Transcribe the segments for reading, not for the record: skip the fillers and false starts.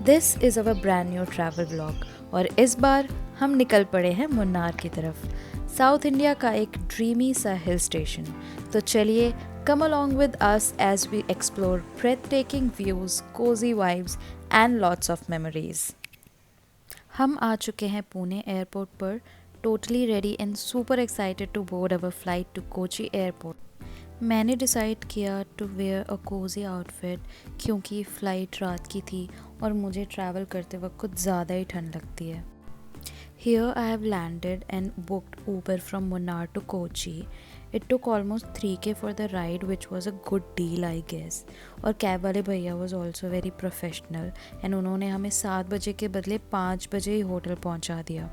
This is our brand new travel vlog और इस बार हम निकल पड़े हैं मुन्नार की तरफ, साउथ इंडिया का एक ड्रीमी सा हिल स्टेशन। तो चलिए, come along with us as we explore breathtaking views, cosy vibes and lots of memories. हम आ चुके हैं पुणे एयरपोर्ट पर, totally ready and super excited to board our flight to Kochi airport. मैंने डिसाइड किया to wear a cosy outfit क्योंकि flight रात की थी और मुझे ट्रैवल करते वक्त कुछ ज़्यादा ही ठंड लगती है। Here I have landed and booked Uber from Munnar to Kochi. It took almost 3K for the ride, which was a good deal I guess. और कैब वाले भैया was also very professional and उन्होंने हमें 7 बजे के बदले 5 बजे ही hotel पहुंचा दिया।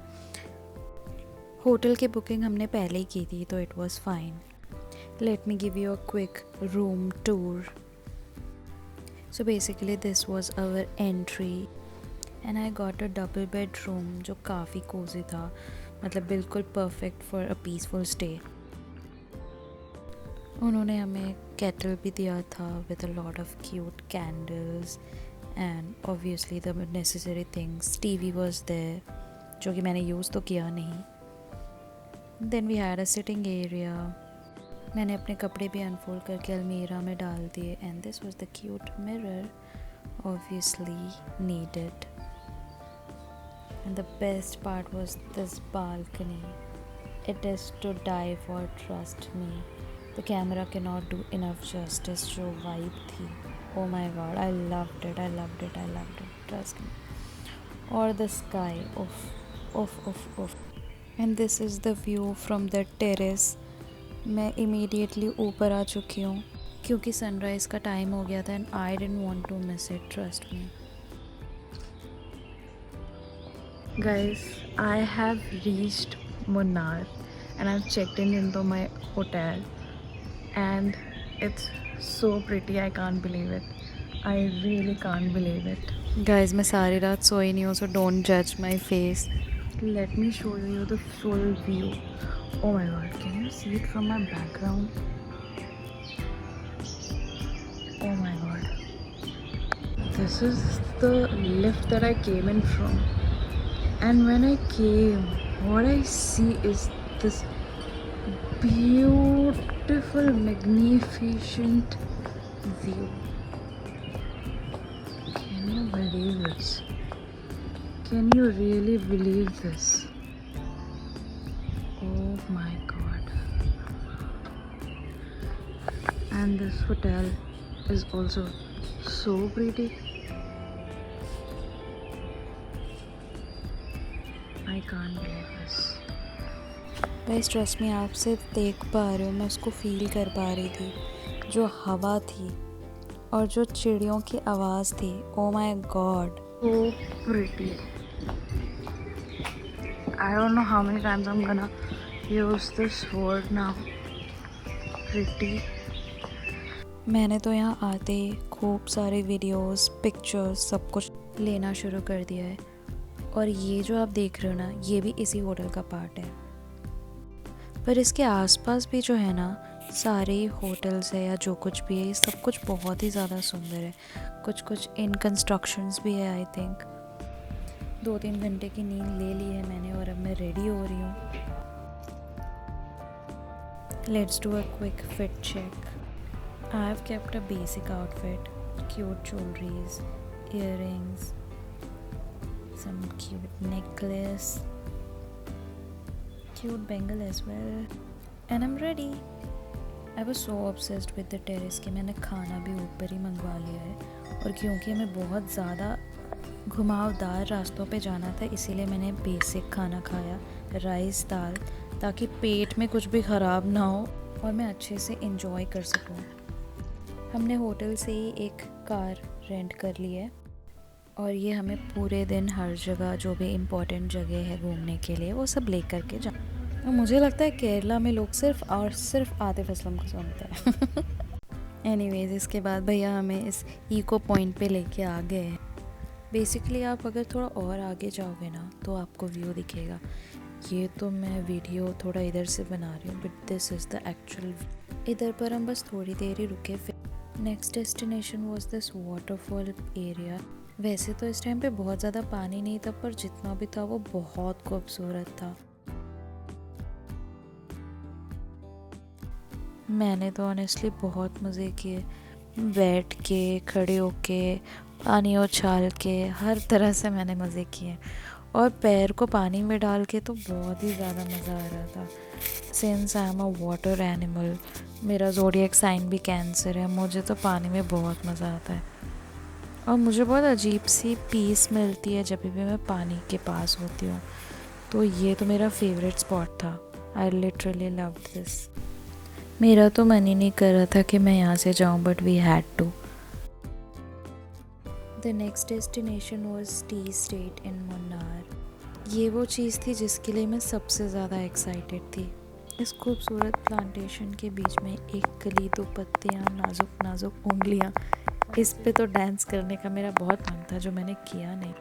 होटल की बुकिंग हमने पहले ही की थी तो it was fine. Let me give you a quick room tour. So basically this was our entry and I got a double bed room जो काफ़ी कोजी था, मतलब बिल्कुल perfect for a peaceful stay. उन्होंने हमें केटल भी दिया था with a lot of cute candles and obviously the necessary things. TV was there जो कि मैंने यूज़ तो किया नहीं. Then we had a sitting area. मैंने अपने कपड़े भी अनफोल्ड करके अलमीरा में डाल दिए and this was the cute mirror, obviously needed. And the best part was this balcony, it is to die for, trust me. The camera can not do enough justice जो वाइब थी। Oh my god, I loved it, I loved it, I loved it, trust me. और the sky, उफ उफ उफ उफ। And this is the view from the terrace. मैं immediately ऊपर आ चुकी हूँ क्योंकि सनराइज़ का टाइम हो गया था and I didn't want to miss it, trust me. Guys, I have reached Munnar and I have checked in into my hotel and it's so pretty, I can't believe it, I really can't believe it. Guys, मैं सारी रात सोई नहीं हूँ so don't जज my face. Let me show you the full view. Oh my god, can you see it from my background? Oh my god. This is the lift that I came in from. And when I came, what I see is this beautiful, magnificent view. Can you believe this? Can you really believe this? Oh my god. And this hotel is also so pretty. I can't believe this. Guys, trust me, आप सिर्फ देख पा रहे हो, मैं उसको feel कर पा रही थी। जो हवा थी और जो चिड़ियों की आवाज़ थी, oh my god, so pretty. I don't know how many times I'm gonna use this word now. Pretty. मैंने तो यहाँ आते ही खूब सारे वीडियोस, पिक्चर्स, सब कुछ लेना शुरू कर दिया है। और ये जो आप देख रहे हो ना, ये भी इसी होटल का पार्ट है। पर इसके आसपास भी जो है ना, सारे होटल्स है या जो कुछ भी है, ये सब कुछ बहुत ही ज़्यादा सुंदर है। कुछ इन कंस्ट्रक्शंस भी है आई थिंक। 2-3 घंटे की नींद ले ली है मैंने और अब मैं रेडी हो रही हूँ। Let's do a quick fit check. I have kept a basic outfit, cute jewelleries, earrings, some cute necklace, cute bangle as well, and I'm ready. I was so obsessed with the terrace कि मैंने खाना भी ऊपर ही मंगवा लिया है। और क्योंकि हमें बहुत ज़्यादा घुमावदार रास्तों पे जाना था, इसीलिए मैंने बेसिक खाना खाया, राइस दाल, ताकि पेट में कुछ भी ख़राब ना हो और मैं अच्छे से इंजॉय कर सकूं। हमने होटल से ही एक कार रेंट कर ली है और ये हमें पूरे दिन हर जगह जो भी इम्पोर्टेंट जगह है घूमने के लिए वो सब ले कर के जा। और मुझे लगता है केरला में लोग सिर्फ आतिफ असलम को सुनते हैं। एनीवेज, इसके बाद भैया हमें इस इको पॉइंट पे लेके आ गए हैं। बेसिकली आप अगर थोड़ा और आगे जाओगे ना तो आपको व्यू दिखेगा। ये तो मैं वीडियो थोड़ा इधर से बना रही हूँ but this is the actual. इधर पर हम बस थोड़ी देर ही रुके। फिर next destination was this waterfall area वैसे तो इस टाइम पे बहुत ज़्यादा पानी नहीं था, पर जितना भी था वो बहुत खूबसूरत था। मैंने तो ऑनेस्टली बहुत मज़े किए, बैठ के, खड़े होके, पानी उछाल के, हर तरह से मैंने मज़े किए। और पैर को पानी में डाल के तो बहुत ही ज़्यादा मज़ा आ रहा था। Since I am a water animal, मेरा ज़ोडिएक साइन भी कैंसर है, मुझे तो पानी में बहुत मज़ा आता है। और मुझे बहुत अजीब सी पीस मिलती है जब भी मैं पानी के पास होती हूँ। तो ये तो मेरा फेवरेट स्पॉट था। I literally love this. मेरा तो मन ही नहीं कर रहा था कि मैं यहाँ से जाऊँ, but we had to. The next destination was tea state in Munnar. ये वो चीज़ थी जिसके लिए मैं सबसे ज़्यादा एक्साइटेड थी। इस खूबसूरत प्लांटेशन के बीच में एक कली, दो पत्तियाँ, नाजुक नाजुक उंगलियाँ, इस पे तो डांस करने का मेरा बहुत मन था, जो मैंने किया नहीं।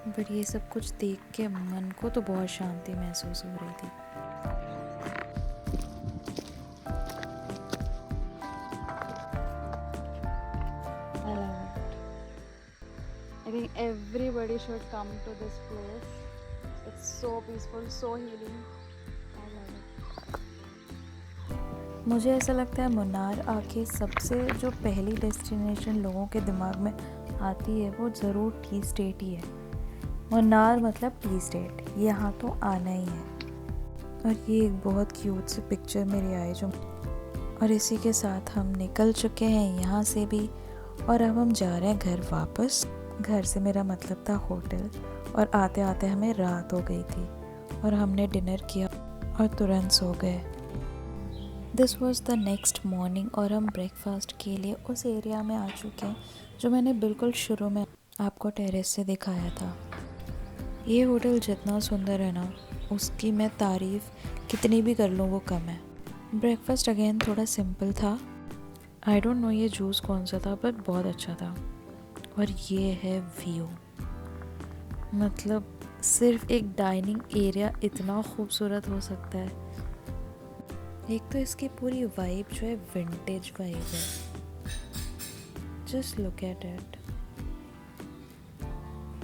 बट ये सब कुछ देख के मन को तो बहुत शांति महसूस हो रही थी। I love it. I think everybody should come to this place. It's so peaceful, so healing. I love it. मुझे ऐसा लगता है मुन्नार आके सबसे जो पहली डेस्टिनेशन लोगों के दिमाग में आती है वो ज़रूर टी स्टेट ही है। मुन्नार मतलब टी स्टेट, यहाँ तो आना ही है। और ये एक बहुत क्यूट सी पिक्चर मेरी आई जो, और इसी के साथ हम निकल चुके हैं यहाँ से भी, और अब हम जा रहे हैं घर वापस। घर से मेरा मतलब था होटल, और आते आते हमें रात हो गई थी और हमने डिनर किया और तुरंत सो गए। This was the next morning, और हम ब्रेकफास्ट के लिए उस एरिया में आ चुके हैं जो मैंने बिल्कुल शुरू में आपको टेरेस से दिखाया था। ये होटल जितना सुंदर है ना, उसकी मैं तारीफ़ कितनी भी कर लूँ वो कम है। ब्रेकफास्ट अगेन थोड़ा सिंपल था। आई डोंट नो ये जूस कौन सा था, बट बहुत अच्छा था। और ये है व्यू, मतलब सिर्फ एक डाइनिंग एरिया इतना खूबसूरत हो सकता है। एक तो इसकी पूरी वाइब जो है विंटेज वाइब है। Just look at it,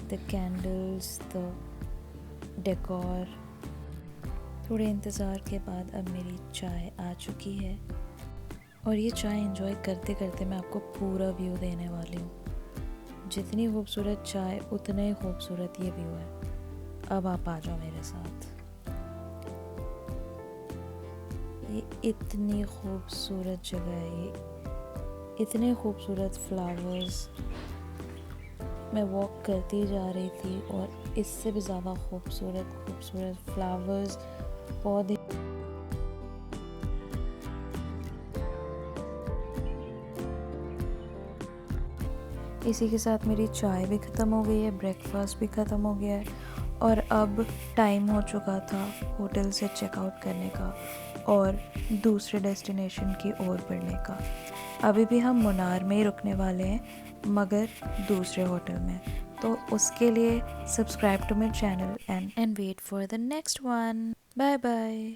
the candles, the decor. थोड़े इंतज़ार के बाद अब मेरी चाय आ चुकी है, और ये चाय एंजॉय करते करते मैं आपको पूरा व्यू देने वाली हूँ। जितनी खूबसूरत चाय उतना ही खूबसूरत ये व्यू है। अब आप आ जाओ मेरे साथ। ये इतनी खूबसूरत जगह है, ये इतने खूबसूरत फ्लावर्स। मैं वॉक करती जा रही थी और इससे भी ज़्यादा खूबसूरत फ्लावर्स, पौधे। इसी के साथ मेरी चाय भी ख़त्म हो गई है, ब्रेकफास्ट भी ख़त्म हो गया है, और अब टाइम हो चुका था होटल से चेकआउट करने का और दूसरे डेस्टिनेशन की ओर बढ़ने का। अभी भी हम मुन्नार में ही रुकने वाले हैं, मगर दूसरे होटल में। तो उसके लिए subscribe to my channel and wait for the next one. Bye bye.